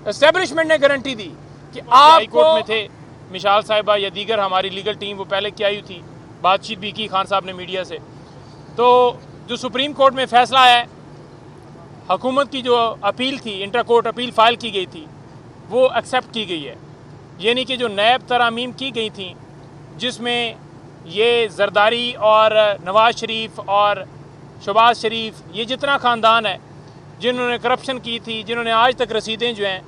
Establishment نے guarantee دی کہ آپ ہائی کورٹ میں تھے مشال صاحبہ یا دیگر ہماری لیگل ٹیم وہ پہلے کی آئی تھی، بات چیت بھی کی خان صاحب نے میڈیا سے، تو جو سپریم کورٹ میں فیصلہ آیا ہے، حکومت کی جو اپیل تھی، انٹر کورٹ اپیل فائل کی گئی تھی، وہ ایکسیپٹ کی گئی ہے، یعنی کہ جو نیب ترامیم کی گئی تھیں جس میں یہ زرداری اور نواز شریف اور شہباز شریف، یہ جتنا خاندان ہے جنہوں نے کرپشن کی تھی، جنہوں نے آج تک رسیدیں جو ہیں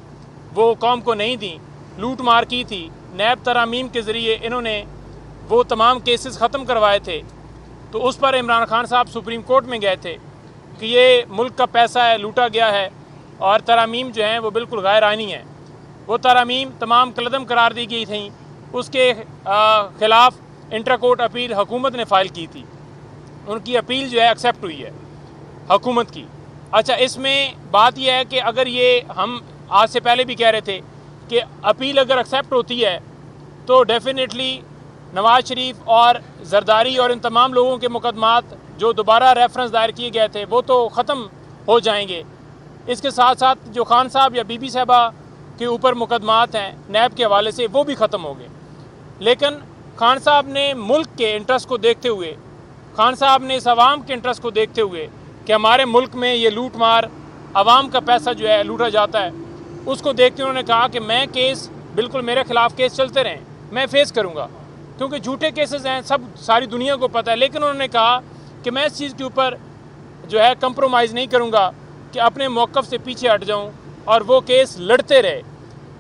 وہ قوم کو نہیں دیں، لوٹ مار کی تھی، نیب ترامیم کے ذریعے انہوں نے وہ تمام کیسز ختم کروائے تھے، تو اس پر عمران خان صاحب سپریم کورٹ میں گئے تھے کہ یہ ملک کا پیسہ ہے، لوٹا گیا ہے، اور ترامیم جو ہیں وہ بالکل غیر آئینی ہیں۔ وہ ترامیم تمام کالعدم قرار دی گئی تھیں، اس کے خلاف انٹر کورٹ اپیل حکومت نے فائل کی تھی، ان کی اپیل جو ہے ایکسیپٹ ہوئی ہے حکومت کی۔ اچھا، اس میں بات یہ ہے کہ اگر یہ ہم آج سے پہلے بھی کہہ رہے تھے کہ اپیل اگر ایکسیپٹ ہوتی ہے تو ڈیفینیٹلی نواز شریف اور زرداری اور ان تمام لوگوں کے مقدمات جو دوبارہ ریفرنس دائر کیے گئے تھے وہ تو ختم ہو جائیں گے، اس کے ساتھ ساتھ جو خان صاحب یا بی بی صاحبہ کے اوپر مقدمات ہیں نیب کے حوالے سے وہ بھی ختم ہو گئے۔ لیکن خان صاحب نے ملک کے انٹرسٹ کو دیکھتے ہوئے، خان صاحب نے اس عوام کے انٹرسٹ کو دیکھتے ہوئے کہ ہمارے ملک میں یہ لوٹ مار، عوام کا پیسہ جو ہے لوٹا جاتا ہے، اس کو دیکھتے انہوں نے کہا کہ میں کیس بالکل میرے خلاف کیس چلتے رہیں، میں فیس کروں گا، کیونکہ جھوٹے کیسز ہیں، سب ساری دنیا کو پتہ ہے، لیکن انہوں نے کہا کہ میں اس چیز کے اوپر جو ہے کمپرومائز نہیں کروں گا کہ اپنے موقف سے پیچھے ہٹ جاؤں اور وہ کیس لڑتے رہے۔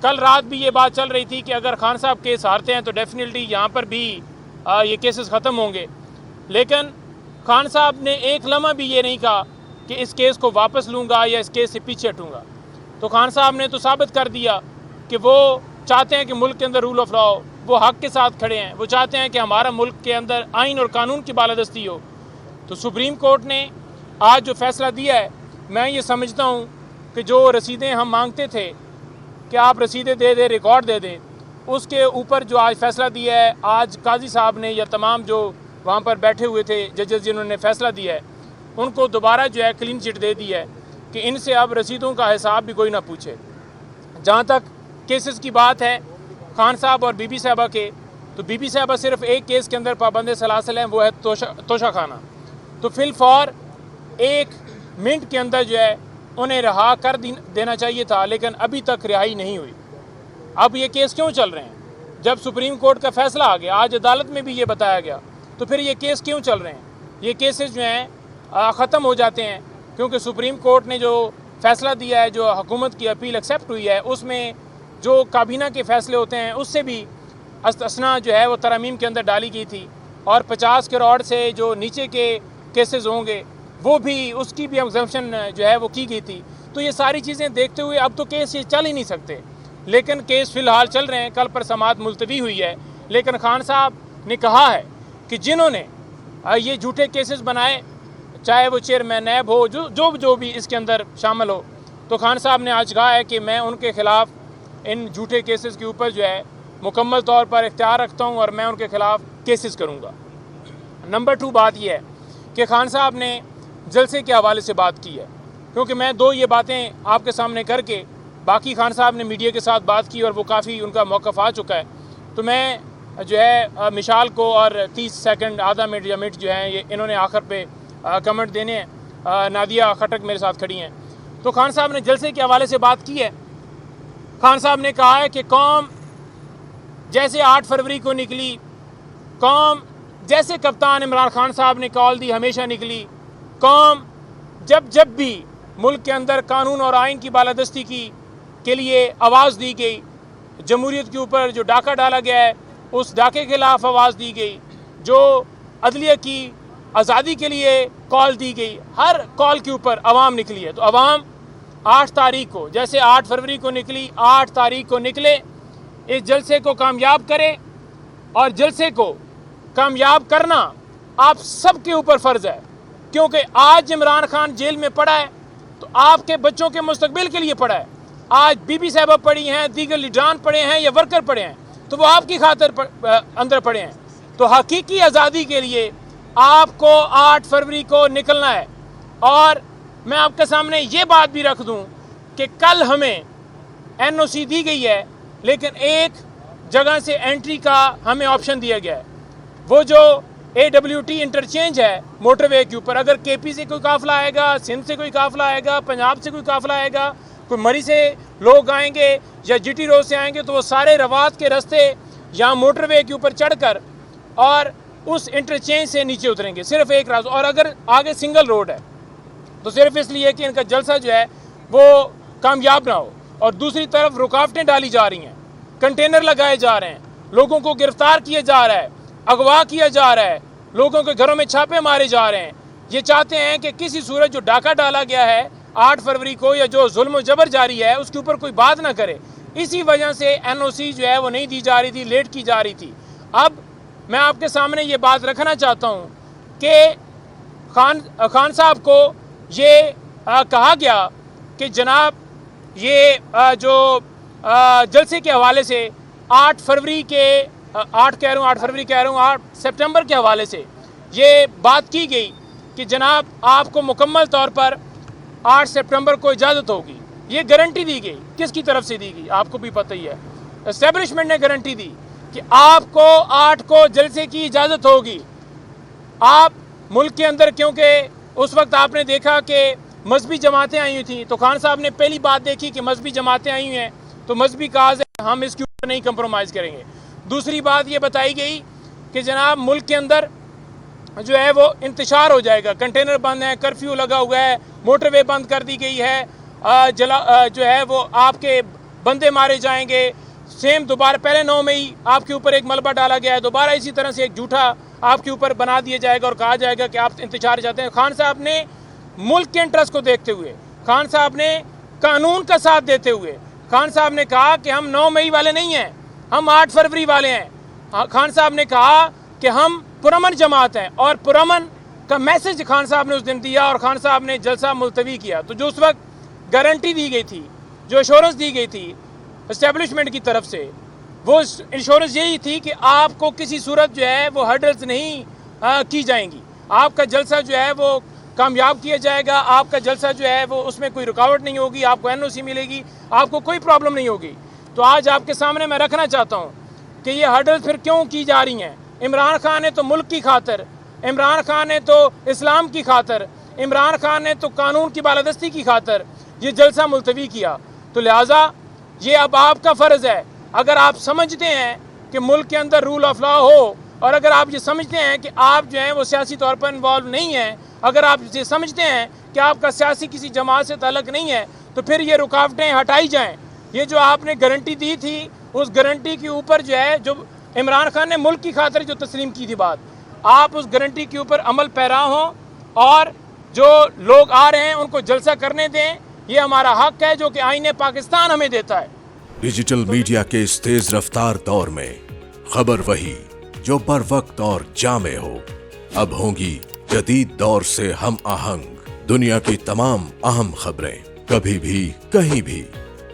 کل رات بھی یہ بات چل رہی تھی کہ اگر خان صاحب کیس ہارتے ہیں تو ڈیفینیٹلی یہاں پر بھی یہ کیسز ختم ہوں گے، لیکن خان صاحب نے ایک لمحہ بھی یہ نہیں کہا کہ اس کیس کو واپس لوں گا یا اس کیس سے پیچھے ہٹوں گا۔ تو خان صاحب نے تو ثابت کر دیا کہ وہ چاہتے ہیں کہ ملک کے اندر رول آف لا ہو، وہ حق کے ساتھ کھڑے ہیں، وہ چاہتے ہیں کہ ہمارا ملک کے اندر آئین اور قانون کی بالادستی ہو۔ تو سپریم کورٹ نے آج جو فیصلہ دیا ہے، میں یہ سمجھتا ہوں کہ جو رسیدیں ہم مانگتے تھے کہ آپ رسیدیں دے دیں، ریکارڈ دے دیں، اس کے اوپر جو آج فیصلہ دیا ہے، آج قاضی صاحب نے یا تمام جو وہاں پر بیٹھے ہوئے تھے ججز جنہوں نے فیصلہ دیا ہے، ان کو دوبارہ جو ہے کلین چٹ دے دی ہے کہ ان سے اب رسیدوں کا حساب بھی کوئی نہ پوچھے۔ جہاں تک کیسز کی بات ہے خان صاحب اور بی بی صاحبہ کے، تو بی بی صاحبہ صرف ایک کیس کے اندر پابند سلاسل ہیں، وہ ہے توشہ خانہ، تو فی الفور ایک منٹ کے اندر جو ہے انہیں رہا کر دینا چاہیے تھا، لیکن ابھی تک رہائی نہیں ہوئی۔ اب یہ کیس کیوں چل رہے ہیں؟ جب سپریم کورٹ کا فیصلہ آ گیا، آج عدالت میں بھی یہ بتایا گیا، تو پھر یہ کیس کیوں چل رہے ہیں؟ یہ کیسز جو ہیں ختم ہو جاتے ہیں، کیونکہ سپریم کورٹ نے جو فیصلہ دیا ہے، جو حکومت کی اپیل ایکسیپٹ ہوئی ہے، اس میں جو کابینہ کے فیصلے ہوتے ہیں اس سے بھی استثنا جو ہے وہ ترامیم کے اندر ڈالی گئی تھی، اور 50 کروڑ سے جو نیچے کے کیسز ہوں گے وہ بھی، اس کی بھی ایگزمپشن جو ہے وہ کی گئی تھی۔ تو یہ ساری چیزیں دیکھتے ہوئے اب تو کیس یہ چل ہی نہیں سکتے، لیکن کیس فی الحال چل رہے ہیں، کل پر سماعت ملتوی ہوئی ہے، لیکن خان صاحب نے کہا ہے کہ جنہوں نے یہ جھوٹے کیسز بنائے، چاہے وہ چیئرمین نیب ہو، جو بھی اس کے اندر شامل ہو، تو خان صاحب نے آج کہا ہے کہ میں ان کے خلاف ان جھوٹے کیسز کے اوپر جو ہے مکمل طور پر اختیار رکھتا ہوں اور میں ان کے خلاف کیسز کروں گا۔ نمبر 2 بات یہ ہے کہ خان صاحب نے جلسے کے حوالے سے بات کی ہے، کیونکہ میں یہ باتیں آپ کے سامنے کر کے، باقی خان صاحب نے میڈیا کے ساتھ بات کی اور وہ کافی ان کا موقف آ چکا ہے، تو میں جو ہے مشال کو اور 30 سیکنڈ، آدھا منٹ یا منٹ جو ہے یہ انہوں نے آخر پہ کمنٹ دینے ہیں۔ نادیہ خٹک میرے ساتھ کھڑی ہیں، تو خان صاحب نے جلسے کے حوالے سے بات کی ہے۔ خان صاحب نے کہا ہے کہ قوم جیسے 8 فروری کو نکلی، قوم جیسے کپتان عمران خان صاحب نے کال دی ہمیشہ نکلی، قوم جب بھی ملک کے اندر قانون اور آئین کی بالادستی کے لیے آواز دی گئی، جمہوریت کے اوپر جو ڈاکہ ڈالا گیا ہے اس ڈاکے کے خلاف آواز دی گئی، جو عدلیہ کی آزادی کے لیے کال دی گئی، ہر کال کے اوپر عوام نکلی ہے۔ تو عوام 8 تاریخ کو، جیسے 8 فروری کو نکلی، 8 تاریخ کو نکلے، اس جلسے کو کامیاب کرے، اور جلسے کو کامیاب کرنا آپ سب کے اوپر فرض ہے، کیونکہ آج عمران خان جیل میں پڑا ہے تو آپ کے بچوں کے مستقبل کے لیے پڑا ہے، آج بی بی صاحبہ پڑی ہیں، دیگر لیڈران پڑے ہیں یا ورکر پڑے ہیں، تو وہ آپ کی خاطر اندر پڑے ہیں۔ تو حقیقی آزادی کے لیے آپ کو 8 فروری کو نکلنا ہے، اور میں آپ کے سامنے یہ بات بھی رکھ دوں کہ کل ہمیں NOC دی گئی ہے لیکن ایک جگہ سے انٹری کا ہمیں آپشن دیا گیا ہے, وہ جو AWT انٹرچینج ہے موٹر وے کے اوپر. اگر KP سے کوئی قافلہ آئے گا, سندھ سے کوئی قافلہ آئے گا, پنجاب سے کوئی قافلہ آئے گا, کوئی مری سے لوگ آئیں گے یا GT روڈ سے آئیں گے, تو وہ سارے روات کے رستے یہاں موٹر وے کے اوپر چڑھ کر اور اس انٹرچینج سے نیچے اتریں گے. صرف ایک راستہ, اور اگر آگے سنگل روڈ ہے تو صرف اس لیے کہ ان کا جلسہ جو ہے وہ کامیاب نہ ہو. اور دوسری طرف رکاوٹیں ڈالی جا رہی ہیں, کنٹینر لگائے جا رہے ہیں, لوگوں کو گرفتار کیا جا رہا ہے, اغوا کیا جا رہا ہے, لوگوں کے گھروں میں چھاپے مارے جا رہے ہیں. یہ چاہتے ہیں کہ کسی صورت جو ڈاکہ ڈالا گیا ہے 8 فروری کو یا جو ظلم و جبر جاری ہے اس کے اوپر کوئی بات نہ کرے. اسی وجہ سے NOC جو ہے وہ نہیں دی جا رہی تھی, لیٹ کی جا رہی تھی. اب میں آپ کے سامنے یہ بات رکھنا چاہتا ہوں کہ خان صاحب کو یہ کہا گیا کہ جناب یہ جو جلسے کے حوالے سے 8 سپٹمبر کے حوالے سے یہ بات کی گئی کہ جناب آپ کو مکمل طور پر 8 سپٹمبر کو اجازت ہوگی. یہ گارنٹی دی گئی, کس کی طرف سے دی گئی آپ کو بھی پتہ ہی ہے, اسٹیبلشمنٹ نے گارنٹی دی کہ آپ کو 8 کو جلسے کی اجازت ہوگی. آپ ملک کے اندر, کیونکہ اس وقت آپ نے دیکھا کہ مذہبی جماعتیں آئی ہوئی تھیں, تو خان صاحب نے پہلی بات دیکھی کہ مذہبی جماعتیں آئی ہوئی ہیں تو مذہبی کاز ہے, ہم اس کے اوپر نہیں کمپرومائز کریں گے. دوسری بات یہ بتائی گئی کہ جناب ملک کے اندر جو ہے وہ انتشار ہو جائے گا, کنٹینر بند ہیں, کرفیو لگا ہوا ہے, موٹر وے بند کر دی گئی ہے, جو ہے وہ آپ کے بندے مارے جائیں گے. سیم دوبارہ پہلے 9 مئی آپ کے اوپر ایک ملبہ ڈالا گیا ہے, دوبارہ اسی طرح سے ایک جھوٹا آپ کے اوپر بنا دیا جائے گا اور کہا جائے گا کہ آپ انتشار چاہتے ہیں. خان صاحب نے ملک کے انٹرسٹ کو دیکھتے ہوئے, خان صاحب نے قانون کا ساتھ دیتے ہوئے, خان صاحب نے کہا کہ ہم 9 مئی والے نہیں ہیں, ہم 8 فروری والے ہیں. خان صاحب نے کہا کہ ہم پرامن جماعت ہیں, اور پرامن کا میسج خان صاحب نے اس دن دیا اور خان صاحب نے جلسہ ملتوی کیا. تو جو اس وقت گارنٹی دی گئی تھی, جو ایشورنس دی گئی تھی اسٹیبلشمنٹ کی طرف سے, وہ انشورنس یہی تھی کہ آپ کو کسی صورت جو ہے وہ ہرڈلز نہیں کی جائیں گی, آپ کا جلسہ جو ہے وہ کامیاب کیا جائے گا, آپ کا جلسہ جو ہے وہ اس میں کوئی رکاوٹ نہیں ہوگی, آپ کو NOC ملے گی, آپ کو کوئی پرابلم نہیں ہوگی. تو آج آپ کے سامنے میں رکھنا چاہتا ہوں کہ یہ ہرڈلز پھر کیوں کی جا رہی ہیں. عمران خان نے تو ملک کی خاطر, عمران خان نے تو اسلام کی خاطر, عمران خان نے تو قانون کی بالادستی کی خاطر یہ جلسہ ملتوی کیا. تو لہٰذا یہ اب آپ کا فرض ہے, اگر آپ سمجھتے ہیں کہ ملک کے اندر رول آف لا ہو, اور اگر آپ یہ سمجھتے ہیں کہ آپ جو ہیں وہ سیاسی طور پر انوالو نہیں ہیں, اگر آپ یہ سمجھتے ہیں کہ آپ کا سیاسی کسی جماعت سے تعلق نہیں ہے, تو پھر یہ رکاوٹیں ہٹائی جائیں. یہ جو آپ نے گارنٹی دی تھی, اس گارنٹی کے اوپر جو ہے, جو عمران خان نے ملک کی خاطر جو تسلیم کی تھی بات, آپ اس گارنٹی کے اوپر عمل پیرا ہوں, اور جو لوگ آ رہے ہیں ان کو جلسہ کرنے دیں. یہ ہمارا حق ہے جو کہ آئین پاکستان ہمیں دیتا ہے. ڈیجیٹل میڈیا کے اس تیز رفتار دور میں خبر وہی جو بر وقت اور جامع ہو. اب ہوں گی جدید دور سے ہم آہنگ دنیا کی تمام اہم خبریں, کبھی بھی کہیں بھی,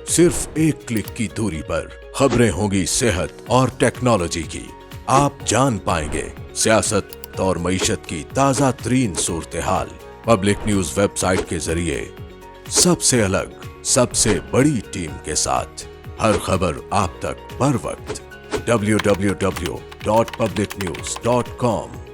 صرف ایک کلک کی دوری پر. خبریں ہوں گی صحت اور ٹیکنالوجی کی. آپ جان پائیں گے سیاست اور معیشت کی تازہ ترین صورتحال. پبلک نیوز ویب سائٹ کے ذریعے سب سے الگ, سب سے بڑی ٹیم کے ساتھ ہر خبر آپ تک بر وقت. www.publicnews.com